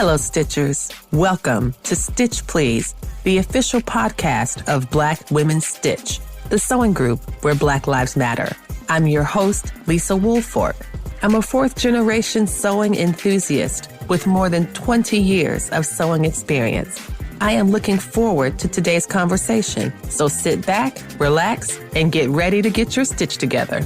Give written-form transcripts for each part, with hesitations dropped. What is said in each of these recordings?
Hello, Stitchers. Welcome to Stitch Please, the official podcast of Black Women Stitch, the sewing group where Black Lives Matter. I'm your host, Lisa Woolfork. I'm a fourth-generation sewing enthusiast with more than 20 years of sewing experience. I am looking forward to today's conversation, so sit back, relax, and get ready to get your stitch together.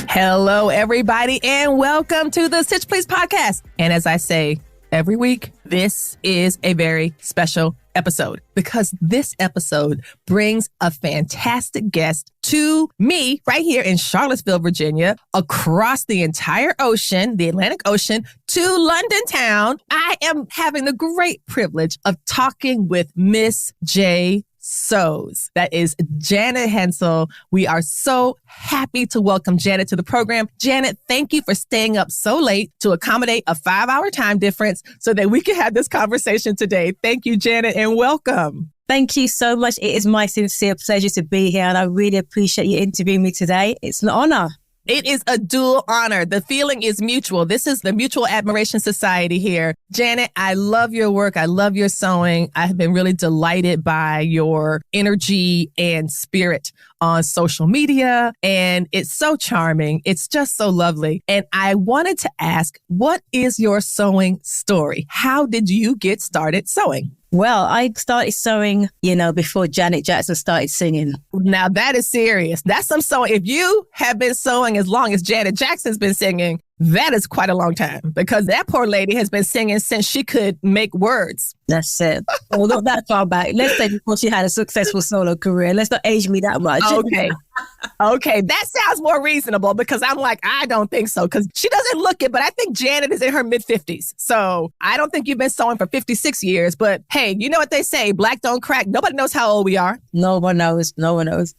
Hello, everybody, and welcome to the Stitch Please podcast. And as I say every week, this is a very special episode because this episode brings a fantastic guest to me right here in Charlottesville, Virginia, across the entire ocean, the Atlantic Ocean, to London town. I am having the great privilege of talking with Miss J. Sews. That is Janet Hensell. We are so happy to welcome Janet to the program. Janet, thank you for staying up so late to accommodate a 5-hour time difference so that we can have this conversation today. Thank you, Janet, and welcome. Thank you so much. It is my sincere pleasure to be here, and I really appreciate you interviewing me today. It's an honor. It is a dual honor. The feeling is mutual. This is the Mutual Admiration Society here. Janet, I love your work. I love your sewing. I have been really delighted by your energy and spirit on social media, and it's so charming. It's just so lovely. And I wanted to ask, what is your sewing story? How did you get started sewing? Well, I started sewing, before Janet Jackson started singing. Now that is serious. That's some sewing. If you have been sewing as long as Janet Jackson's been singing, that is quite a long time because that poor lady has been singing since she could make words. That's it. Well, not that far back. Let's say before she had a successful solo career. Let's not age me that much. Okay. That sounds more reasonable because I'm like, I don't think so because she doesn't look it, but I think Janet is in her mid-50s. So I don't think you've been sewing for 56 years, but hey, you know what they say, black don't crack. Nobody knows how old we are. No one knows.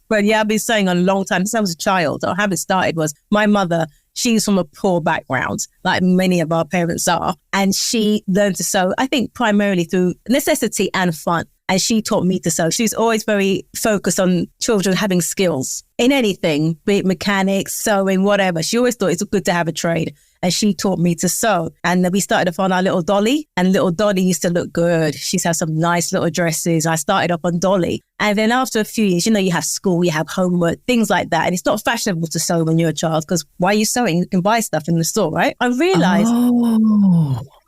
But yeah, I've been sewing a long time. Since I was a child. How it started was my mother. She's from a poor background, like many of our parents are. And she learned to sew, I think, primarily through necessity and fun. And she taught me to sew. She's always very focused on children having skills in anything, be it mechanics, sewing, whatever. She always thought it's good to have a trade. And she taught me to sew. And then we started off on our little dolly. And little dolly used to look good. She's had some nice little dresses. I started off on dolly. And then after a few years, you have school, you have homework, things like that. And it's not fashionable to sew when you're a child because why are you sewing? You can buy stuff in the store, right? I realized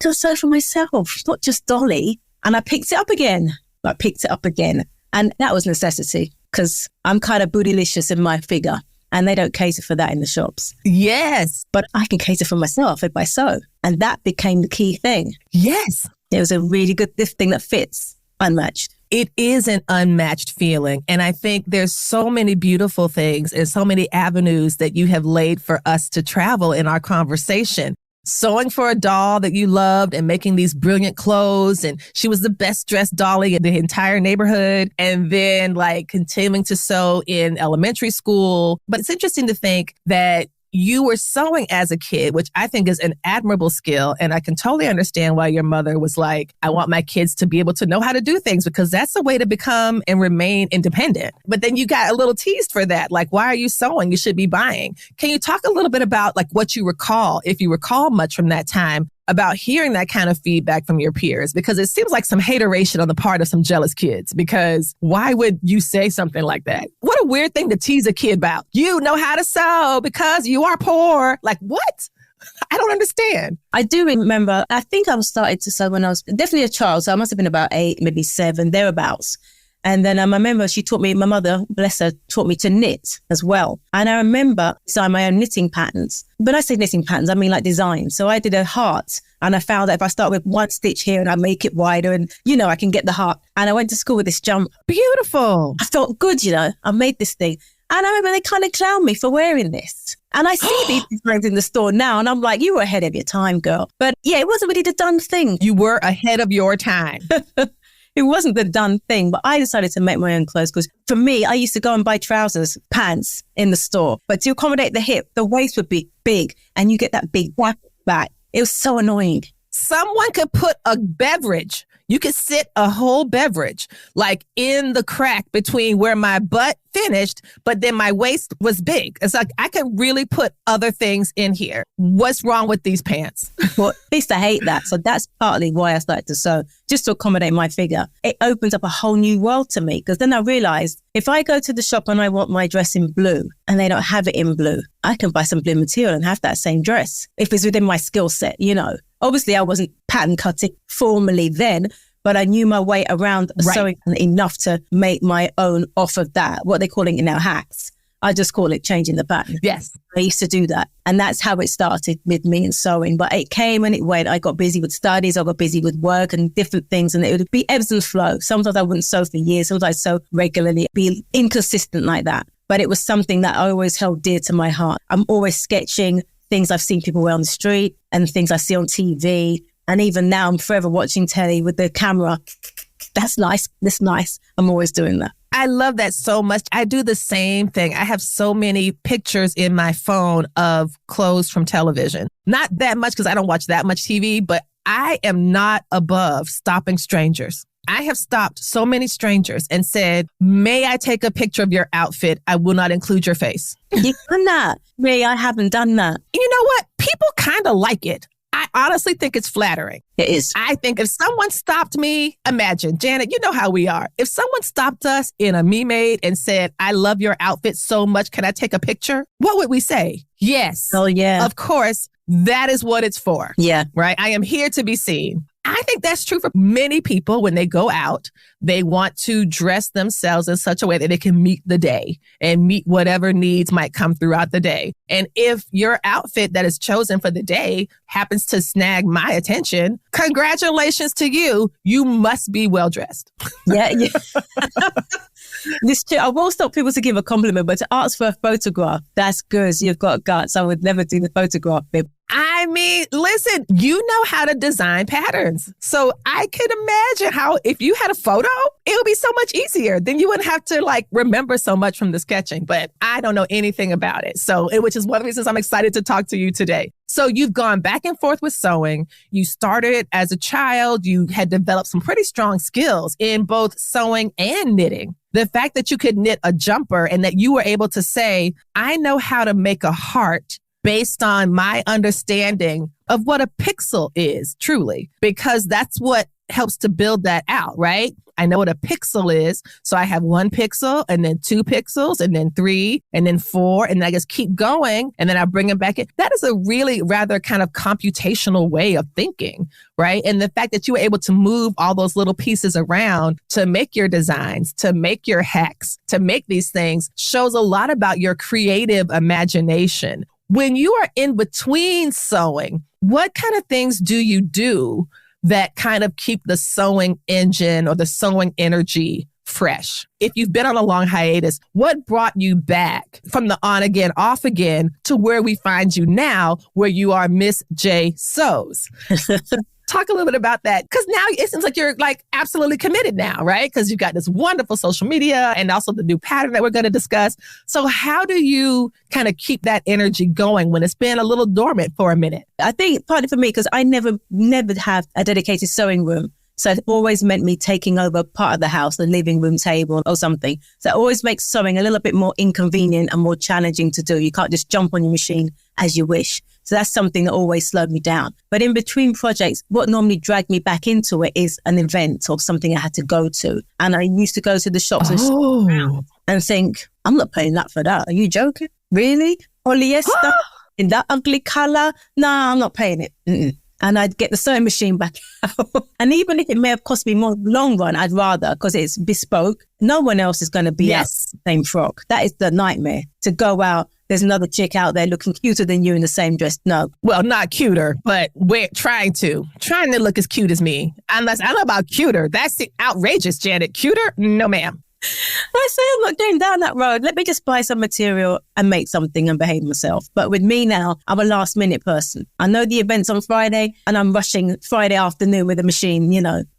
to sew for myself, not just dolly. And I picked it up again. And that was necessity because I'm kind of bootylicious in my figure. And they don't cater for that in the shops. Yes. But I can cater for myself if I sew. And that became the key thing. Yes. It was a really good thing that fits unmatched. It is an unmatched feeling. And I think there's so many beautiful things and so many avenues that you have laid for us to travel in our conversation. Sewing for a doll that you loved and making these brilliant clothes. And she was the best dressed dolly in the entire neighborhood. And then continuing to sew in elementary school. But it's interesting to think that you were sewing as a kid, which I think is an admirable skill. And I can totally understand why your mother was like, I want my kids to be able to know how to do things because that's a way to become and remain independent. But then you got a little teased for that. Like, why are you sewing? You should be buying. Can you talk a little bit about what you recall, if you recall much from that time, about hearing that kind of feedback from your peers? Because it seems like some hateration on the part of some jealous kids, because why would you say something like that? What a weird thing to tease a kid about. You know how to sew because you are poor. Like, what? I don't understand. I do remember, I think I was started to sew when I was definitely a child. So I must have been about 8, maybe 7, thereabouts. And then I remember she taught me, my mother, bless her, taught me to knit as well. And I remember designing my own knitting patterns. When I say knitting patterns, I mean like design. So I did a heart and I found that if I start with one stitch here and I make it wider and, I can get the heart. And I went to school with this jump. Beautiful. I felt good, I made this thing. And I remember they kind of clown me for wearing this. And I see these designs in the store now and I'm like, you were ahead of your time, girl. But yeah, it wasn't really the done thing. You were ahead of your time. It wasn't the done thing, but I decided to make my own clothes because for me, I used to go and buy trousers, pants in the store. But to accommodate the hip, the waist would be big and you get that big back. It was so annoying. Someone could put a beverage You could sit a whole beverage like in the crack between where my butt finished, but then my waist was big. It's like I could really put other things in here. What's wrong with these pants? Well, at least I hate that. So that's partly why I started to sew, just to accommodate my figure. It opens up a whole new world to me, because then I realized if I go to the shop and I want my dress in blue and they don't have it in blue, I can buy some blue material and have that same dress if it's within my skill set, you know. Obviously, I wasn't pattern cutting formally then, but I knew my way around sewing enough to make my own off of that. What they're calling it now, hacks. I just call it changing the pattern. Yes. I used to do that. And that's how it started with me and sewing. But it came and it went. I got busy with studies. I got busy with work and different things. And it would be ebbs and flows. Sometimes I wouldn't sew for years. Sometimes I'd sew regularly, be inconsistent like that. But it was something that I always held dear to my heart. I'm always sketching things I've seen people wear on the street and things I see on TV. And even now I'm forever watching telly with the camera. That's nice. That's nice. I'm always doing that. I love that so much. I do the same thing. I have so many pictures in my phone of clothes from television. Not that much because I don't watch that much TV, but I am not above stopping strangers. I have stopped so many strangers and said, may I take a picture of your outfit? I will not include your face. You've done that? Ray, I haven't done that. You know what? People kind of like it. I honestly think it's flattering. It is. I think if someone stopped me, imagine, Janet, you know how we are. If someone stopped us in a Me Made and said, I love your outfit so much, can I take a picture? What would we say? Yes. Oh, yeah. Of course, that is what it's for. Yeah. Right? I am here to be seen. I think that's true for many people. When they go out, they want to dress themselves in such a way that they can meet the day and meet whatever needs might come throughout the day. And if your outfit that is chosen for the day happens to snag my attention, congratulations to you. You must be well dressed. Yeah. I will stop people to give a compliment, but to ask for a photograph, that's good. You've got guts. I would never do the photograph bit. I mean, listen, you know how to design patterns. So I can imagine how if you had a photo, it would be so much easier. Then you wouldn't have to remember so much from the sketching. But I don't know anything about it. So, which is one of the reasons I'm excited to talk to you today. So you've gone back and forth with sewing. You started as a child. You had developed some pretty strong skills in both sewing and knitting. The fact that you could knit a jumper and that you were able to say, I know how to make a heart based on my understanding of what a pixel is, truly, because that's what helps to build that out, right? I know what a pixel is. So I have 1 pixel and then 2 pixels and then 3 and then 4. And then I just keep going. And then I bring them back in. That is a really rather kind of computational way of thinking, right? And the fact that you were able to move all those little pieces around to make your designs, to make your hacks, to make these things shows a lot about your creative imagination. When you are in between sewing, what kind of things do you do that kind of keep the sewing engine or the sewing energy fresh? If you've been on a long hiatus, what brought you back from the on again, off again to where we find you now, where you are Miss J Sews? Talk a little bit about that, because now it seems like you're absolutely committed now, right? Because you've got this wonderful social media and also the new pattern that we're going to discuss. So how do you kind of keep that energy going when it's been a little dormant for a minute? I think partly for me, because I never have a dedicated sewing room. So it always meant me taking over part of the house, the living room table or something. So it always makes sewing a little bit more inconvenient and more challenging to do. You can't just jump on your machine as you wish. So that's something that always slowed me down. But in between projects, what normally dragged me back into it is an event or something I had to go to. And I used to go to the shops and think, I'm not paying that for that. Are you joking? Really? Polyester in that ugly color? No, I'm not paying it. Mm-mm. And I'd get the sewing machine back out. And even if it may have cost me more long run, I'd rather, because it's bespoke. No one else is going to be out the same frock. That is the nightmare. To go out, there's another chick out there looking cuter than you in the same dress. No. Well, not cuter, but we're trying to look as cute as me. Unless I don't know about cuter. That's outrageous, Janet. Cuter? No, ma'am. I say I'm not going down that road. Let me just buy some material and make something and behave myself. But with me now, I'm a last minute person. I know the event's on Friday and I'm rushing Friday afternoon with a machine,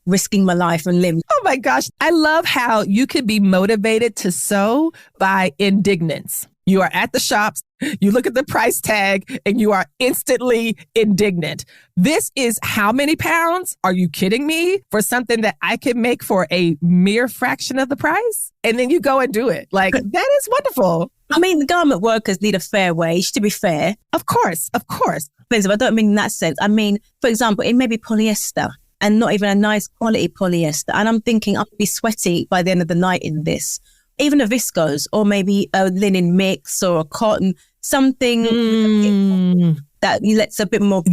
risking my life and limb. Oh my gosh. I love how you could be motivated to sew by indignance. You are at the shops, you look at the price tag, and you are instantly indignant. This is how many pounds? Are you kidding me? For something that I can make for a mere fraction of the price? And then you go and do it. Like, that is wonderful. I mean, the garment workers need a fair wage, to be fair. Of course, of course. I don't mean in that sense. I mean, for example, it may be polyester and not even a nice quality polyester. And I'm thinking I'll be sweaty by the end of the night in this. Even a viscose or maybe a linen mix or a cotton, something that lets a bit more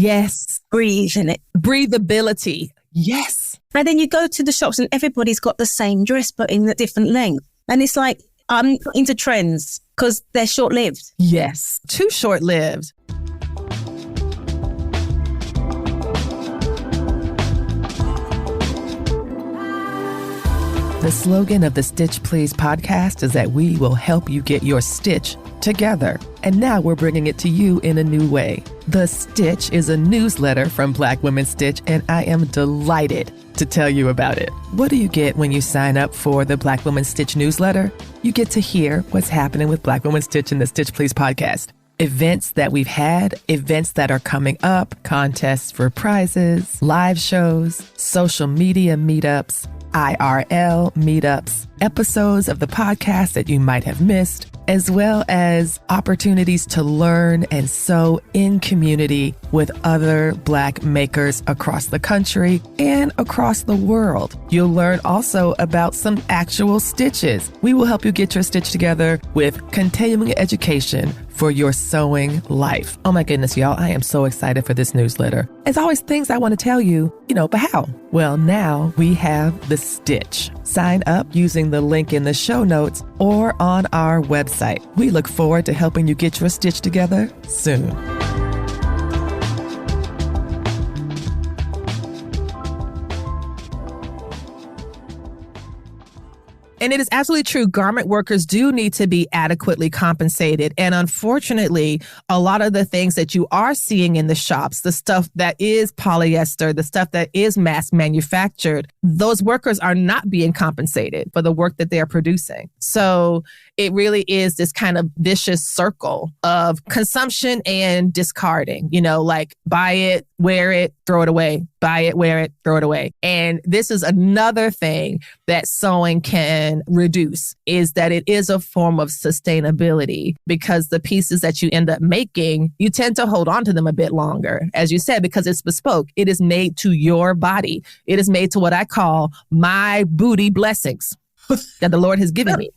breathe in it. Breathability. Yes. And then you go to the shops and everybody's got the same dress, but in a different length. And it's like, I'm into trends because they're short-lived. Yes. Too short-lived. The slogan of the Stitch Please podcast is that we will help you get your stitch together. And now we're bringing it to you in a new way. The Stitch is a newsletter from Black Women Stitch, and I am delighted to tell you about it. What do you get when you sign up for the Black Women Stitch newsletter? You get to hear what's happening with Black Women Stitch in the Stitch Please podcast. Events that we've had, events that are coming up, contests for prizes, live shows, social media meetups, IRL meetups, episodes of the podcast that you might have missed, as well as opportunities to learn and sew in community with other Black makers across the country and across the world. You'll learn also about some actual stitches. We will help you get your stitch together with continuing education for your sewing life. Oh my goodness, y'all, I am so excited for this newsletter. As always, things I want to tell you, but how? Well, now we have the Stitch. Sign up using the link in the show notes or on our website. We look forward to helping you get your stitch together soon. And it is absolutely true. Garment workers do need to be adequately compensated. And unfortunately, a lot of the things that you are seeing in the shops, the stuff that is polyester, the stuff that is mass manufactured, those workers are not being compensated for the work that they're producing. So it really is this kind of vicious circle of consumption and discarding, like buy it, wear it, throw it away, buy it, wear it, throw it away. And this is another thing that sewing can reduce, is that it is a form of sustainability, because the pieces that you end up making, you tend to hold on to them a bit longer, as you said, because it's bespoke. It is made to your body. It is made to what I call my booty blessings that the Lord has given me.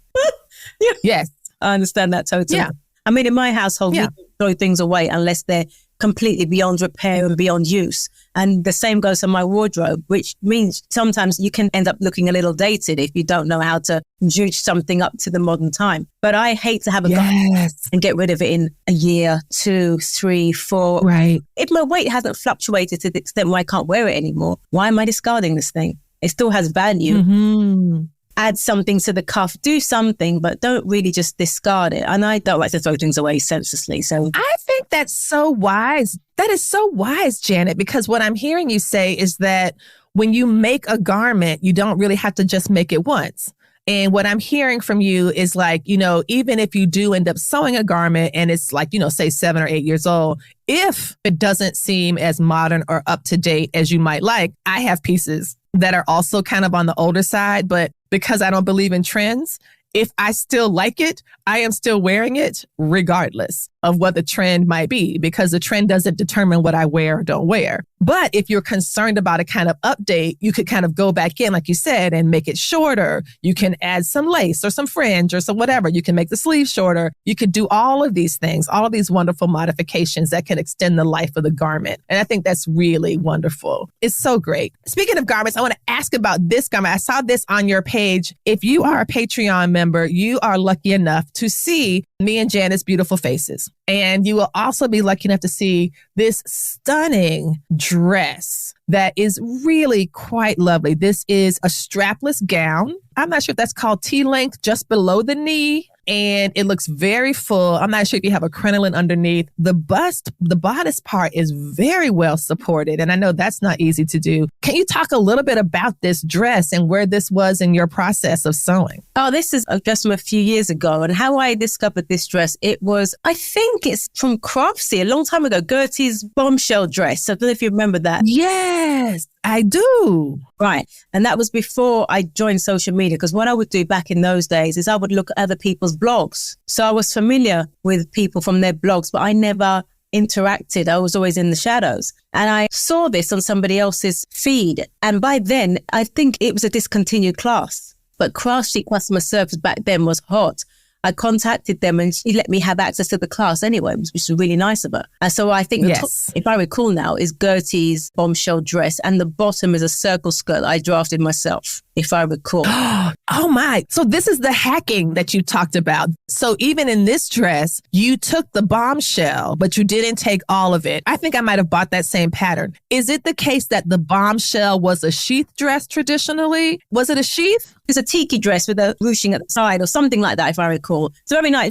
Yeah. Yes. I understand that totally. Yeah. I mean, in my household, we throw things away unless they're completely beyond repair and beyond use. And the same goes for my wardrobe, which means sometimes you can end up looking a little dated if you don't know how to juice something up to the modern time. But I hate to have a garment and get rid of it in a year, 2, 3, 4. Right. If my weight hasn't fluctuated to the extent where I can't wear it anymore, why am I discarding this thing? It still has value. Mm-hmm. Add something to the cuff, do something, but don't really just discard it. And I don't like to throw things away senselessly. So I think that's so wise. That is so wise, Janet, because what I'm hearing you say is that when you make a garment, you don't really have to just make it once. And what I'm hearing from you is like, even if you do end up sewing a garment and it's like, say 7 or 8 years old, if it doesn't seem as modern or up to date as you might like, I have pieces that are also kind of on the older side, but because I don't believe in trends, if I still like it, I am still wearing it regardless of what the trend might be, because the trend doesn't determine what I wear or don't wear. But if you're concerned about a kind of update, you could kind of go back in, like you said, and make it shorter. You can add some lace or some fringe or some whatever. You can make the sleeves shorter. You could do all of these things, all of these wonderful modifications that can extend the life of the garment. And I think that's really wonderful. It's so great. Speaking of garments, I want to ask about this garment. I saw this on your page. If you are a Patreon member, you are lucky enough to see me and Janet's beautiful faces. And you will also be lucky enough to see this stunning dress that is really quite lovely. This is a strapless gown. I'm not sure if that's called T-length, just below the knee. and it looks very full. I'm not sure if you have a crinoline underneath. The bodice part is very well supported. And I know that's not easy to do. Can you talk a little bit about this dress and where this was in your process of sewing? Oh, this is a dress from a few years ago. And how I discovered this dress, it was, I think it's from Craftsy a long time ago, Gertie's bombshell dress. I don't know if you remember that. Yes, I do. Right. And that was before I joined social media, because what I would do back in those days is I would look at other people's blogs. So I was familiar with people from their blogs, but I never interacted. I was always in the shadows. And I saw this on somebody else's feed. And by then, I think it was a discontinued class. But Craftsy customer service back then was hot. I contacted them and she let me have access to the class anyway, which was really nice of her. And so I think the top, if I recall now, is Gertie's bombshell dress, and the bottom is a circle skirt I drafted myself, if I recall. Oh my. So this is the hacking that you talked about. So even in this dress, you took the bombshell, but you didn't take all of it. I think I might have bought that same pattern. Is it the case that the bombshell was a sheath dress traditionally? Was it a sheath? It's a tiki dress with a ruching at the side or something like that, if I recall. It's very nice.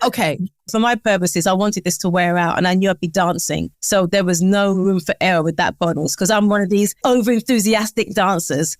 Okay. For my purposes, I wanted this to wear out and I knew I'd be dancing. So there was no room for error with that bottoms, because I'm one of these over-enthusiastic dancers.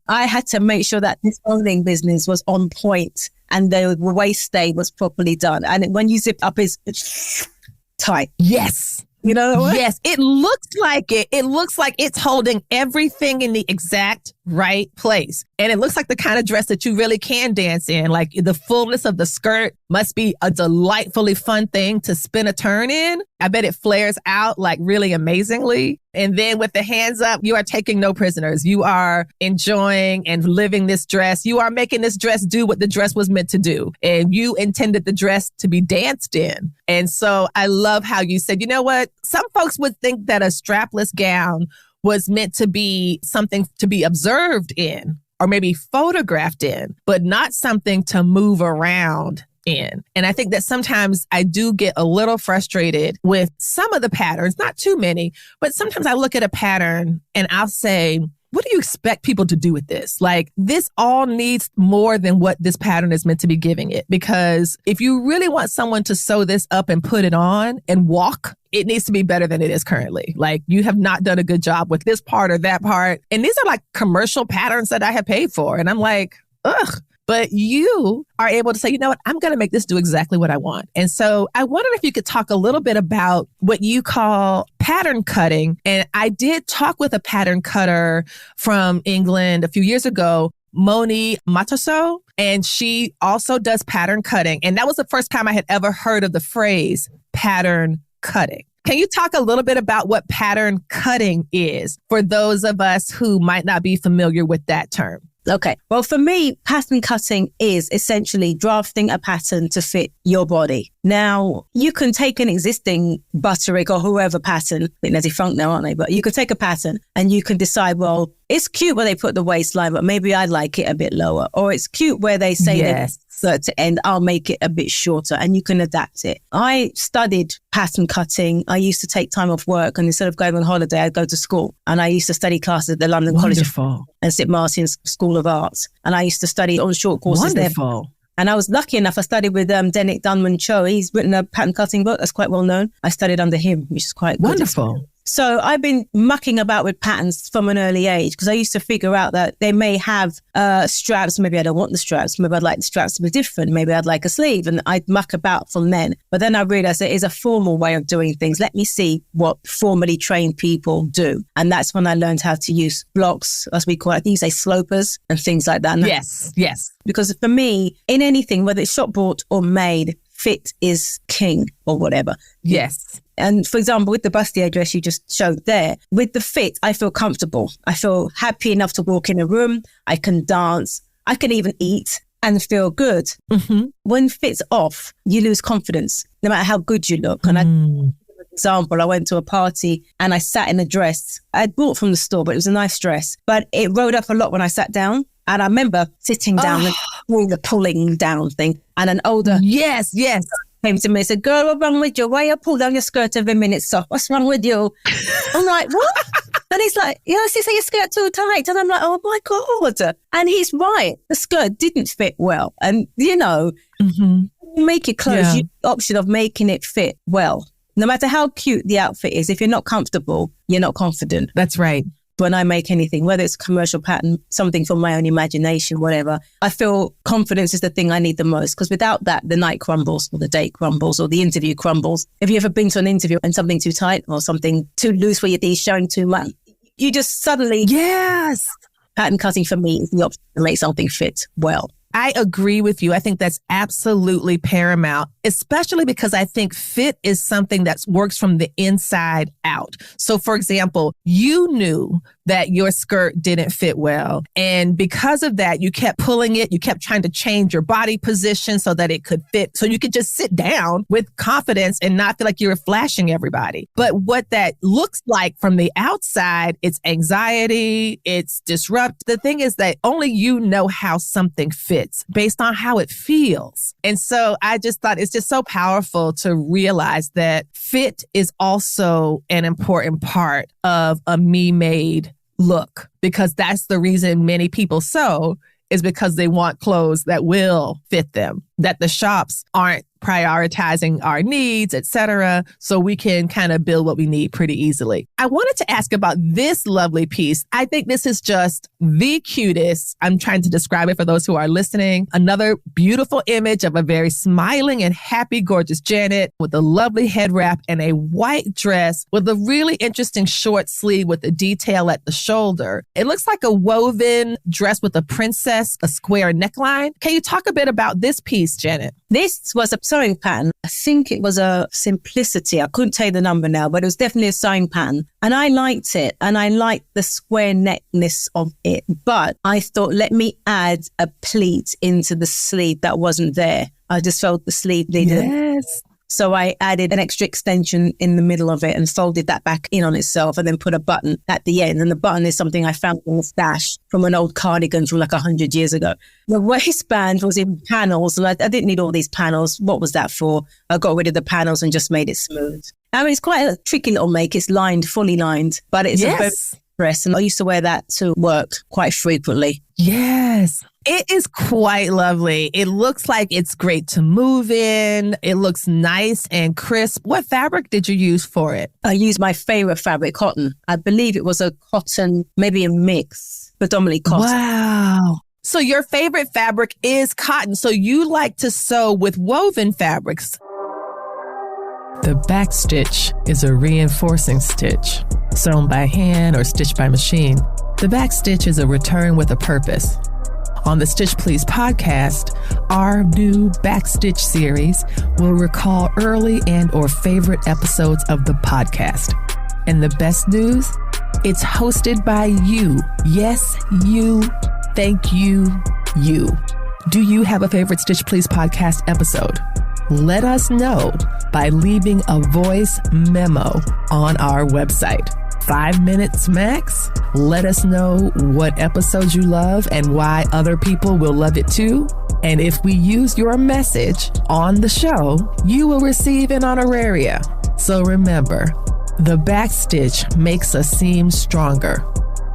I had to make sure that this clothing business was on point and the waist stay was properly done. And when you zip up, it's tight. Yes. You know what? Yes, it looks like it. It looks like it's holding everything in the exact right place. And it looks like the kind of dress that you really can dance in. Like the fullness of the skirt must be a delightfully fun thing to spin a turn in. I bet it flares out like really amazingly. And then with the hands up, you are taking no prisoners. You are enjoying and living this dress. You are making this dress do what the dress was meant to do. And you intended the dress to be danced in. And so I love how you said, you know what? Some folks would think that a strapless gown was meant to be something to be observed in or maybe photographed in, but not something to move around in. And I think that sometimes I do get a little frustrated with some of the patterns, not too many, but sometimes I look at a pattern and I'll say, what do you expect people to do with this? Like, this all needs more than what this pattern is meant to be giving it. Because if you really want someone to sew this up and put it on and walk, it needs to be better than it is currently. Like, you have not done a good job with this part or that part. And these are like commercial patterns that I have paid for. And I'm like, ugh. But you are able to say, you know what, I'm going to make this do exactly what I want. And so I wondered if you could talk a little bit about what you call pattern cutting. And I did talk with a pattern cutter from England a few years ago, Moni Matoso, and she also does pattern cutting. And that was the first time I had ever heard of the phrase pattern cutting. Can you talk a little bit about what pattern cutting is for those of us who might not be familiar with that term? Okay. Well, for me, pattern cutting is essentially drafting a pattern to fit your body. Now, you can take an existing Butterick or whoever pattern, I think they're defunct now, aren't they? But you could take a pattern and you can decide, well, it's cute where they put the waistline, but maybe I'd like it a bit lower. Or it's cute where they say that skirt to end, I'll make it a bit shorter, and you can adapt it. I studied pattern cutting. I used to take time off work, and instead of going on holiday, I'd go to school. And I used to study classes at the London College and St. Martin's School of Arts. And I used to study on short courses there. And I was lucky enough, I studied with Denick Dunman Cho. He's written a pattern cutting book that's quite well known. I studied under him, which is quite wonderful. So I've been mucking about with patterns from an early age, because I used to figure out that they may have straps. Maybe I don't want the straps. Maybe I'd like the straps to be different. Maybe I'd like a sleeve, and I'd muck about from then. But then I realized there is a formal way of doing things. Let me see what formally trained people do. And that's when I learned how to use blocks, as we call it. I think you say slopers and things like that. And yes. Because for me, in anything, whether it's shop bought or made, fit is king or whatever. Yes. And for example, with the bustier dress you just showed there, with the fit, I feel comfortable. I feel happy enough to walk in a room. I can dance. I can even eat and feel good. Mm-hmm. When fit's off, you lose confidence, no matter how good you look. And for example, I went to a party and I sat in a dress I'd bought from the store, but it was a nice dress. But it rode up a lot when I sat down. And I remember sitting down and doing the pulling down thing. And an older came to me and said, "Girl, what's wrong with you? Why you pull down your skirt every minute, so what's wrong with you?" I'm like, what? And he's like, sis, your skirt too tight. And I'm like, oh my God. And he's right. The skirt didn't fit well. And, make your clothes, you have the option of making it fit well. No matter how cute the outfit is, if you're not comfortable, you're not confident. That's right. When I make anything, whether it's a commercial pattern, something from my own imagination, whatever, I feel confidence is the thing I need the most, because without that, the night crumbles or the date crumbles or the interview crumbles. Have you ever been to an interview and something too tight or something too loose where your D's showing too much? You just suddenly... Yes. Pattern cutting for me is the option to make something fit well. I agree with you. I think that's absolutely paramount, especially because I think fit is something that works from the inside out. So, for example, you knew that your skirt didn't fit well. And because of that, you kept pulling it. You kept trying to change your body position so that it could fit. So you could just sit down with confidence and not feel like you were flashing everybody. But what that looks like from the outside, it's anxiety, it's disrupt. The thing is that only you know how something fits based on how it feels. And so I just thought it's just so powerful to realize that fit is also an important part of a me-made look, because that's the reason many people sew, is because they want clothes that will fit them, that the shops aren't prioritizing our needs, etc. So we can kind of build what we need pretty easily. I wanted to ask about this lovely piece. I think this is just the cutest. I'm trying to describe it for those who are listening. Another beautiful image of a very smiling and happy, gorgeous Janet with a lovely head wrap and a white dress with a really interesting short sleeve with a detail at the shoulder. It looks like a woven dress with a princess, a square neckline. Can you talk a bit about this piece, Janet? This was a sewing pattern. I think it was a Simplicity. I couldn't tell you the number now, but it was definitely a sewing pattern. And I liked it. And I liked the square neckness of it. But I thought, let me add a pleat into the sleeve that wasn't there. I just felt the sleeve needed. Yes. So I added an extra extension in the middle of it and folded that back in on itself and then put a button at the end. And the button is something I found in a stash from an old cardigan from like 100 years ago. The waistband was in panels and I didn't need all these panels. What was that for? I got rid of the panels and just made it smooth. I mean, it's quite a tricky little make. It's lined, fully lined, but it's a very dress. And I used to wear that to work quite frequently. Yes. It is quite lovely. It looks like it's great to move in. It looks nice and crisp. What fabric did you use for it? I used my favorite fabric, cotton. I believe it was a cotton, maybe a mix, predominantly cotton. Wow. So your favorite fabric is cotton. So you like to sew with woven fabrics. The back stitch is a reinforcing stitch, sewn by hand or stitched by machine. The back stitch is a return with a purpose. On the Stitch Please podcast, our new Backstitch series will recall early and or favorite episodes of the podcast. And the best news, it's hosted by you. Yes, you. Thank you, you. Do you have a favorite Stitch Please podcast episode? Let us know by leaving a voice memo on our website. 5 minutes max. Let us know what episodes you love and why other people will love it too. And if we use your message on the show, you will receive an honoraria. So remember, the backstitch makes a seam stronger.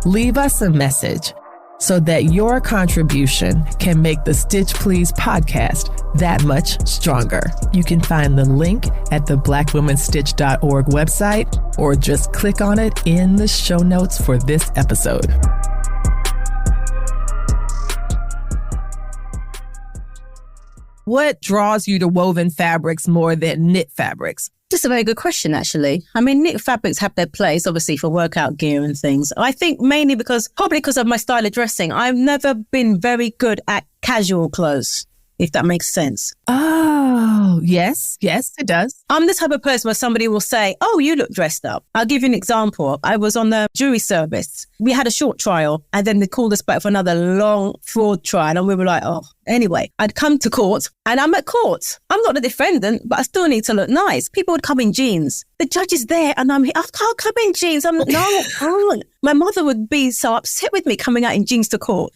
Leave us a message so that your contribution can make the Stitch Please podcast that much stronger. You can find the link at the blackwomenstitch.org website or just click on it in the show notes for this episode. What draws you to woven fabrics more than knit fabrics? That's a very good question, actually. I mean, knit fabrics have their place, obviously, for workout gear and things. I think mainly probably because of my style of dressing. I've never been very good at casual clothes, if that makes sense. Oh, yes, it does. I'm the type of person where somebody will say, oh, you look dressed up. I'll give you an example. I was on the jury service. We had a short trial and then they called us back for another long fraud trial. And we were like, oh, anyway, I'd come to court and I'm at court. I'm not the defendant, but I still need to look nice. People would come in jeans. The judge is there and I can't come in jeans. No, I can't. My mother would be so upset with me coming out in jeans to court.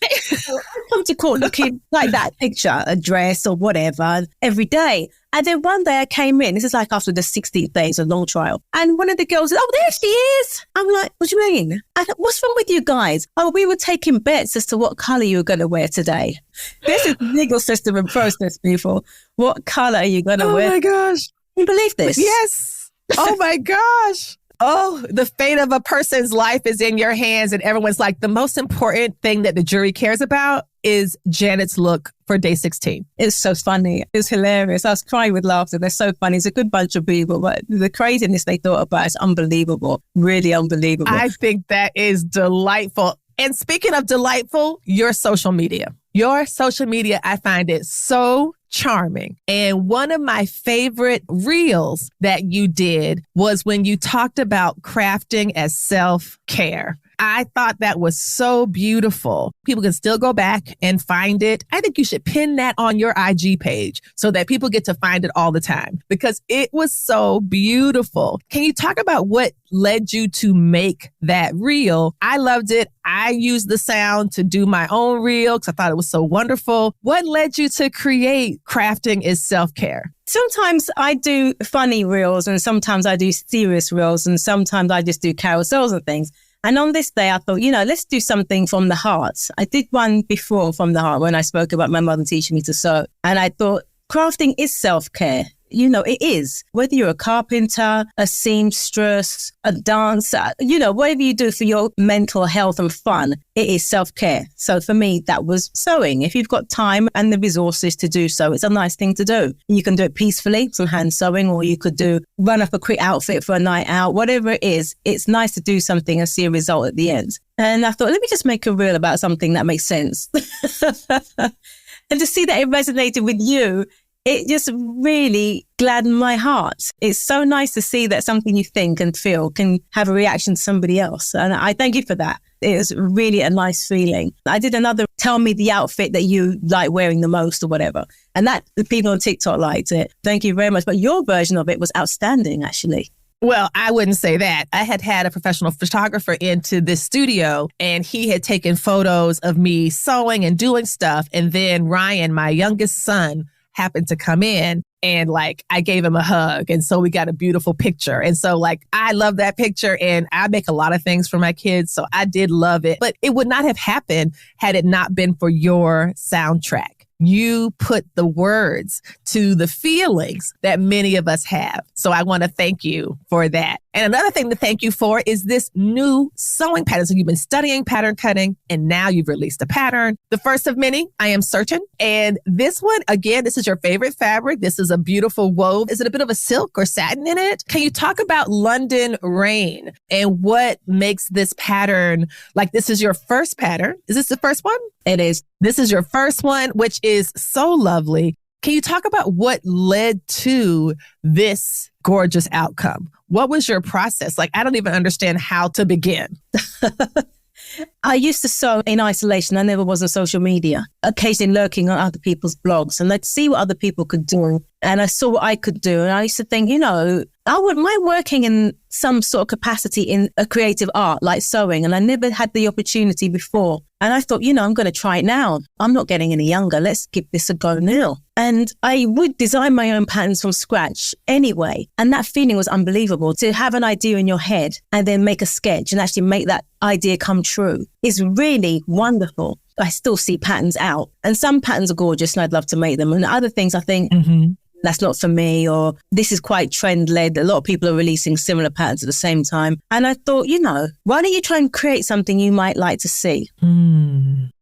come to court looking like that picture, a dress or whatever, every day. And then one day I came in, this is like after the 16th day, it's a long trial. And one of the girls said, oh, there she is. I'm like, what do you mean? I thought, what's wrong with you guys? Oh, we were taking bets as to what colour you were going to wear today. This is the legal system and process, people. What colour are you going to wear? Oh my gosh. Can you believe this? Yes. Oh my gosh. Oh, the fate of a person's life is in your hands. And everyone's like, the most important thing that the jury cares about is Janet's look for day 16. It's so funny. It's hilarious. I was crying with laughter. They're so funny. It's a good bunch of people, but the craziness they thought about is unbelievable. Really unbelievable. I think that is delightful. And speaking of delightful, your social media. Your social media, I find it so charming. And one of my favorite reels that you did was when you talked about crafting as self-care. I thought that was so beautiful. People can still go back and find it. I think you should pin that on your IG page so that people get to find it all the time because it was so beautiful. Can you talk about what led you to make that reel? I loved it. I used the sound to do my own reel because I thought it was so wonderful. What led you to create Crafting is Self-Care? Sometimes I do funny reels and sometimes I do serious reels and sometimes I just do carousels and things. And on this day, I thought, let's do something from the heart. I did one before from the heart when I spoke about my mother teaching me to sew. And I thought crafting is self-care. It is. Whether you're a carpenter, a seamstress, a dancer, whatever you do for your mental health and fun, it is self-care. So for me, that was sewing. If you've got time and the resources to do so, it's a nice thing to do. You can do it peacefully, some hand sewing, or you could run up a quick outfit for a night out, whatever it is. It's nice to do something and see a result at the end. And I thought, let me just make a reel about something that makes sense. And to see that it resonated with you, it just really gladdened my heart. It's so nice to see that something you think and feel can have a reaction to somebody else. And I thank you for that. It was really a nice feeling. I did another, tell me the outfit that you like wearing the most or whatever. And that the people on TikTok liked it. Thank you very much. But your version of it was outstanding, actually. Well, I wouldn't say that. I had a professional photographer into this studio and he had taken photos of me sewing and doing stuff. And then Ryan, my youngest son, happened to come in and I gave him a hug. And so we got a beautiful picture. And so I love that picture and I make a lot of things for my kids. So I did love it, but it would not have happened had it not been for your soundtrack. You put the words to the feelings that many of us have. So I want to thank you for that. And another thing to thank you for is this new sewing pattern. So you've been studying pattern cutting and now you've released a pattern. The first of many, I am certain. And this one, again, this is your favorite fabric. This is a beautiful wove. Is it a bit of a silk or satin in it? Can you talk about London Rain and what makes this pattern, this is your first pattern? Is this the first one? It is. This is your first one, which is so lovely. Can you talk about what led to this gorgeous outcome? What was your process? I don't even understand how to begin. I used to sew in isolation. I never was on social media, occasionally lurking on other people's blogs and I'd see what other people could do. And I saw what I could do. And I used to think, I wouldn't mind working in some sort of capacity in a creative art like sewing. And I never had the opportunity before. And I thought, I'm going to try it now. I'm not getting any younger. Let's give this a go now. And I would design my own patterns from scratch anyway. And that feeling was unbelievable. To have an idea in your head and then make a sketch and actually make that idea come true is really wonderful. I still see patterns out and some patterns are gorgeous and I'd love to make them. And other things I think, that's not for me, or this is quite trend-led. A lot of people are releasing similar patterns at the same time. And I thought, why don't you try and create something you might like to see?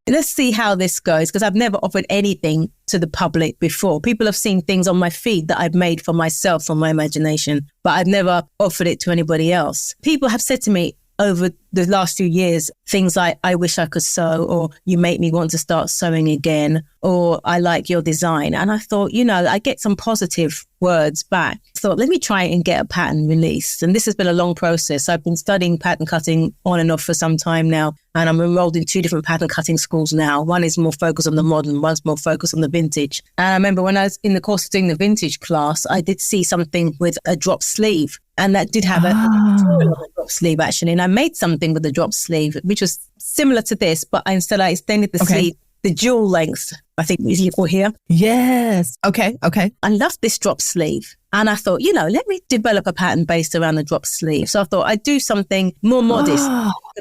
Let's see how this goes, because I've never offered anything to the public before. People have seen things on my feed that I've made for myself from my imagination, but I've never offered it to anybody else. People have said to me over the last few years, things like, I wish I could sew, or you make me want to start sewing again, or I like your design. And I thought, I get some positive words back. I thought, let me try and get a pattern released. And this has been a long process. I've been studying pattern cutting on and off for some time now. And I'm enrolled in 2 different pattern cutting schools now. One is more focused on the modern, one's more focused on the vintage. And I remember when I was in the course of doing the vintage class, I did see something with a drop sleeve. And that did have a drop sleeve, actually. And I made something with a drop sleeve, which was similar to this, but instead I extended the sleeve the jewel length, I think is equal here. Yes. Okay. I love this drop sleeve. And I thought, let me develop a pattern based around the drop sleeve. So I thought I'd do something more modest,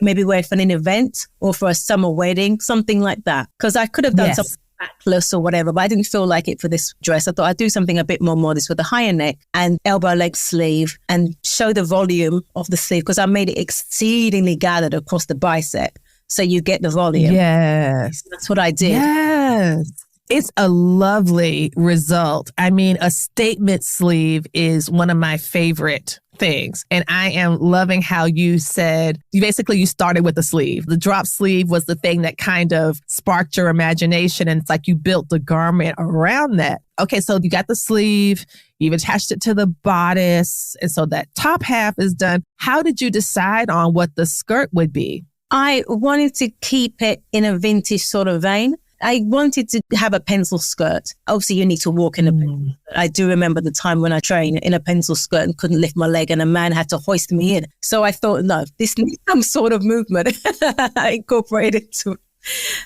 maybe wear for an event or for a summer wedding, something like that. Because I could have done something backless or whatever, but I didn't feel like it for this dress. I thought I'd do something a bit more modest with a higher neck and elbow length sleeve and show the volume of the sleeve, because I made it exceedingly gathered across the bicep. So you get the volume. Yes. That's what I did. Yes. It's a lovely result. I mean, a statement sleeve is one of my favorite things. And I am loving how you said, you started with the sleeve. The drop sleeve was the thing that kind of sparked your imagination. And it's like you built the garment around that. Okay, so you got the sleeve, you've attached it to the bodice. And so that top half is done. How did you decide on what the skirt would be? I wanted to keep it in a vintage sort of vein. I wanted to have a pencil skirt. Obviously, you need to walk in a pencil skirt. I do remember the time when I trained in a pencil skirt and couldn't lift my leg and a man had to hoist me in. So I thought, no, this needs some sort of movement. I incorporated it to it.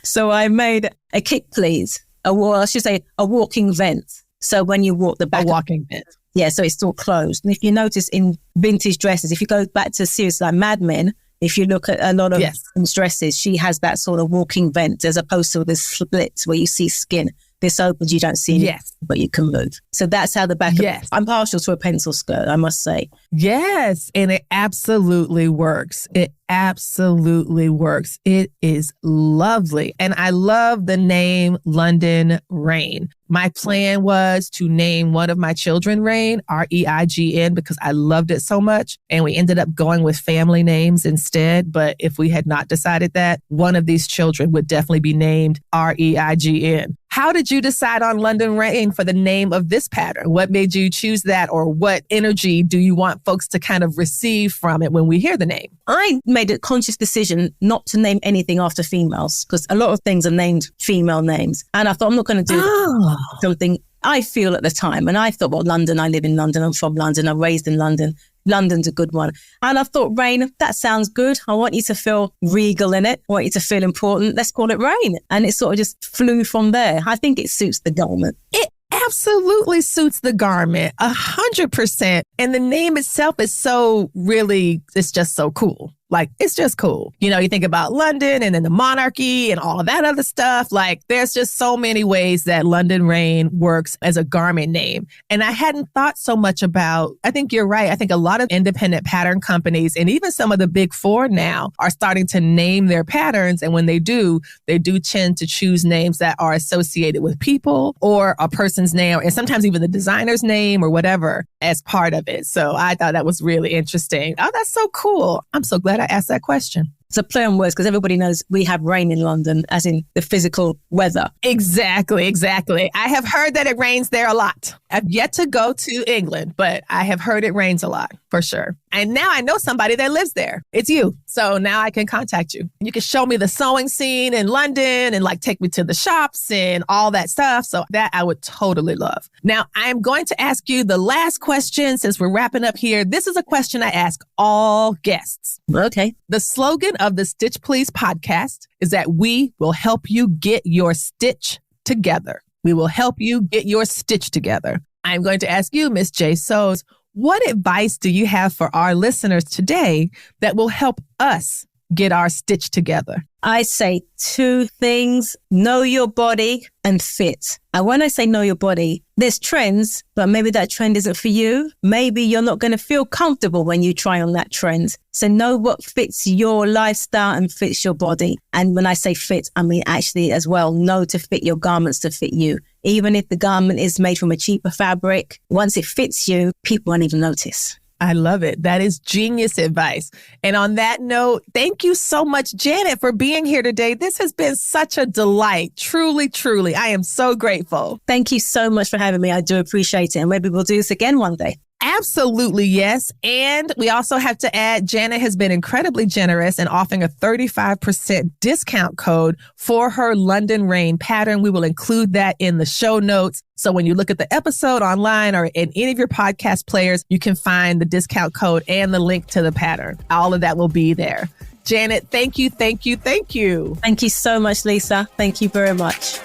So I made a kick please, a walking vent. So when you walk the back. A walking vent. Yeah, so it's still closed. And if you notice in vintage dresses, if you go back to series like Mad Men, if you look at a lot of women's dresses, she has that sort of walking vent as opposed to this split where you see skin. This opens, you don't see anything, but you can move. So that's how the back of I'm partial to a pencil skirt, I must say. Yes, and it absolutely works. It absolutely works. It is lovely. And I love the name London Rain. My plan was to name one of my children Rain, R-E-I-G-N, because I loved it so much. And we ended up going with family names instead. But if we had not decided that, one of these children would definitely be named R-E-I-G-N. How did you decide on London Rain for the name of this pattern? What made you choose that, or what energy do you want folks to kind of receive from it when we hear the name? I made a conscious decision not to name anything after females, because a lot of things are named female names. And I thought, I'm not going to do something I feel at the time. And I thought, well, London, I live in London. I'm from London. I'm raised in London. London's a good one. And I thought, Rain, that sounds good. I want you to feel regal in it. I want you to feel important. Let's call it Rain. And it sort of just flew from there. I think it suits the garment. It absolutely suits the garment 100%. And the name itself is it's just so cool. Like, it's just cool. You think about London and then the monarchy and all of that other stuff. Like, there's just so many ways that London Rain works as a garment name. And I hadn't thought so much about, I think you're right. I think a lot of independent pattern companies and even some of the big four now are starting to name their patterns. And when they do tend to choose names that are associated with people or a person's name, and sometimes even the designer's name or whatever as part of it. So I thought that was really interesting. Oh, that's so cool. I'm so glad I asked that question. It's a play on words because everybody knows we have rain in London, as in the physical weather. Exactly. I have heard that it rains there a lot. I've yet to go to England, but I have heard it rains a lot for sure. And now I know somebody that lives there. It's you. So now I can contact you. You can show me the sewing scene in London and take me to the shops and all that stuff. So that I would totally love. Now I'm going to ask you the last question since we're wrapping up here. This is a question I ask all guests. Okay. The slogan of the Stitch Please podcast is that we will help you get your stitch together. We will help you get your stitch together. I'm going to ask you, Miss J. Sews, what advice do you have for our listeners today that will help us get our stitch together? I say two things: know your body and fit. And when I say know your body, there's trends, but maybe that trend isn't for you. Maybe you're not going to feel comfortable when you try on that trend. So know what fits your lifestyle and fits your body. And when I say fit, I mean actually as well, know to fit your garments to fit you. Even if the garment is made from a cheaper fabric, once it fits you, people won't even notice. I love it. That is genius advice. And on that note, thank you so much, Janet, for being here today. This has been such a delight. Truly, truly. I am so grateful. Thank you so much for having me. I do appreciate it. And maybe we'll do this again one day. Absolutely, yes. And we also have to add, Janet has been incredibly generous in offering a 35% discount code for her London Rain pattern. We will include that in the show notes. So when you look at the episode online or in any of your podcast players, you can find the discount code and the link to the pattern. All of that will be there. Janet, thank you, thank you, thank you. Thank you so much, Lisa. Thank you very much.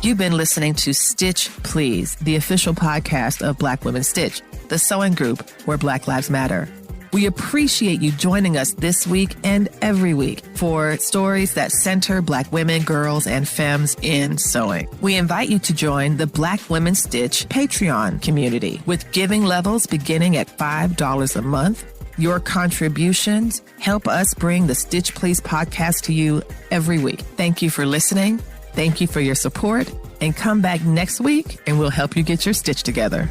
You've been listening to Stitch Please, the official podcast of Black Women Stitch, the sewing group where Black Lives Matter. We appreciate you joining us this week and every week for stories that center Black women, girls, and femmes in sewing. We invite you to join the Black Women Stitch Patreon community with giving levels beginning at $5 a month. Your contributions help us bring the Stitch Please podcast to you every week. Thank you for listening. Thank you for your support. And come back next week and we'll help you get your stitch together.